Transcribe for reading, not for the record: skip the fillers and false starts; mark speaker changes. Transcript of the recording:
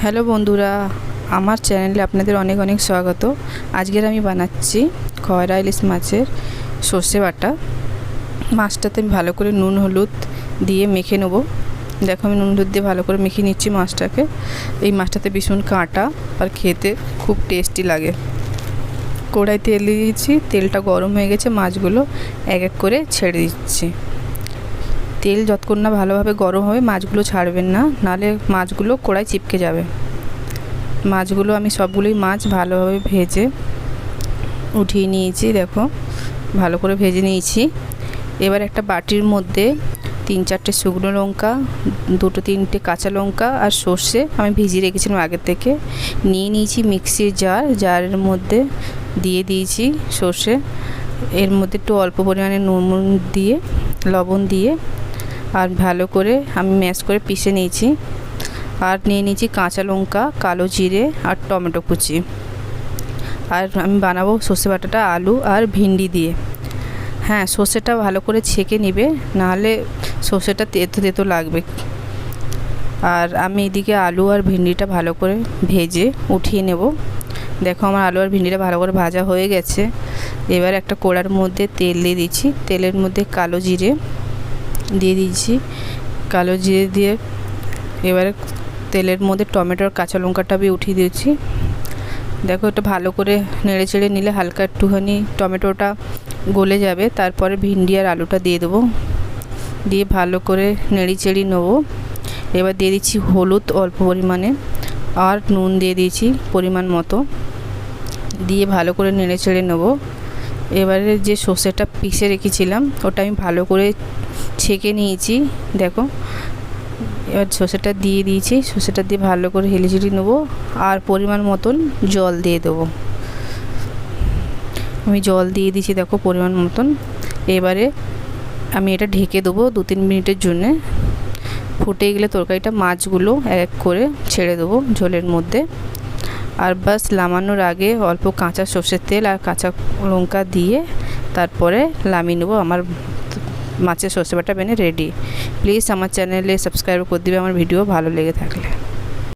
Speaker 1: Hello বন্ধুরা, আমার চ্যানেলে আপনাদের অনেক অনেক স্বাগত। আজকের আমি বানাচ্ছি খয়রা ইলিশ মাছের সর্ষে বাটা। মাছটাতে আমি ভালো করে নুন হলুদ দিয়ে মেখে নেব। দেখো আমি নুন হলুদ দিয়ে ভালো করে মেখে নিচ্ছি মাছটাকে। এই মাছটাতে ভীষণ কাঁটা আর খেতে খুব টেস্টি লাগে। কড়াই তেল দিয়ে দিয়েছি, তেলটা গরম হয়ে গেছে, মাছগুলো এক এক করে ছেড়ে দিচ্ছি। তেল যতক্ষণ না ভালোভাবে গরম হবে মাছগুলো ছাড়বেন না, নাহলে মাছগুলো কড়াই চিপকে যাবে। মাছগুলো আমি সবগুলোই মাছ ভালোভাবে ভেজে উঠিয়ে নিয়েছি। দেখো ভালো করে ভেজে নিয়েছি। এবার একটা বাটির মধ্যে 3-4টে শুকনো লঙ্কা, 2-3টে কাঁচা লঙ্কা আর সর্ষে আমি ভিজিয়ে রেখেছিলাম আগের থেকে নিয়ে নিয়েছি। মিক্সির জারের মধ্যে দিয়ে দিয়েছি সর্ষে। এর মধ্যে একটু অল্প পরিমাণে নুন দিয়ে লবণ দিয়ে আর ভালো করে আমি ম্যাশ করে পিষে নিয়েছি। আর নিয়ে নিয়েছি কাঁচা লঙ্কা, কালো জিরে আর টমেটো কুচি। আর আমি বানাবো সর্ষে বাটাটা আলু আর ভিন্ডি দিয়ে। হ্যাঁ, সর্ষেটা ভালো করে ছেঁকে নিবে, নাহলে সর্ষেটা তেতো তেতো লাগবে। আর আমি এদিকে আলু আর ভিন্ডিটা ভালো করে ভেজে উঠিয়ে নেব। দেখো আমার আলু আর ভিন্ডিটা ভালো করে ভাজা হয়ে গেছে। এবার একটা কড়ার মধ্যে তেল দিয়ে দিচ্ছি। তেলের মধ্যে কালো জিরে দিয়ে দিয়েছি। কালো জিরে দিয়ে এবারে তেলের মধ্যে টমেটো আর কাঁচা লঙ্কাটা আমি উঠিয়ে দিয়েছি। দেখো এটা ভালো করে নেড়ে চেড়ে নিলে হালকা একটুখানি টমেটোটা গলে যাবে। তারপরে ভিন্ডি আর আলুটা দিয়ে দেবো, দিয়ে ভালো করে নেড়ে চেড়ে নেবো। এবার দিয়ে দিচ্ছি হলুদ অল্প পরিমাণে আর নুন দিয়ে দিয়েছি পরিমাণ মতো, দিয়ে ভালো করে নেড়ে চেড়ে নেবো। এবারে যে সর্ষেটা পিষে রেখেছিলাম ওটা আমি ভালো করে ছেঁকে নিয়েছি। দেখো এবার সর্ষেটা দিয়ে দিয়েছি। সর্ষেটা দিয়ে ভালো করে হেলে ঝেড়ে নেবো আর পরিমাণ মতন জল দিয়ে দেবো। আমি জল দিয়ে দিয়েছি দেখো পরিমাণ মতন। এবারে আমি এটা ঢেকে দেবো 2-3 মিনিটের জন্যে। ফুটে গেলে তরকারিটা মাছগুলো এক এক করে ছেড়ে দেবো ঝোলের মধ্যে। আর বাস নামানোর আগে অল্প কাঁচা সর্ষের তেল আর কাঁচা লঙ্কা দিয়ে তারপরে নামিয়ে নেবো। আমার মাছের সর্ষে বাটা বেনে রেডি। প্লিজ আমার চ্যানেলে সাবস্ক্রাইব করে দিবে আমার ভিডিও ভালো লেগে থাকলে।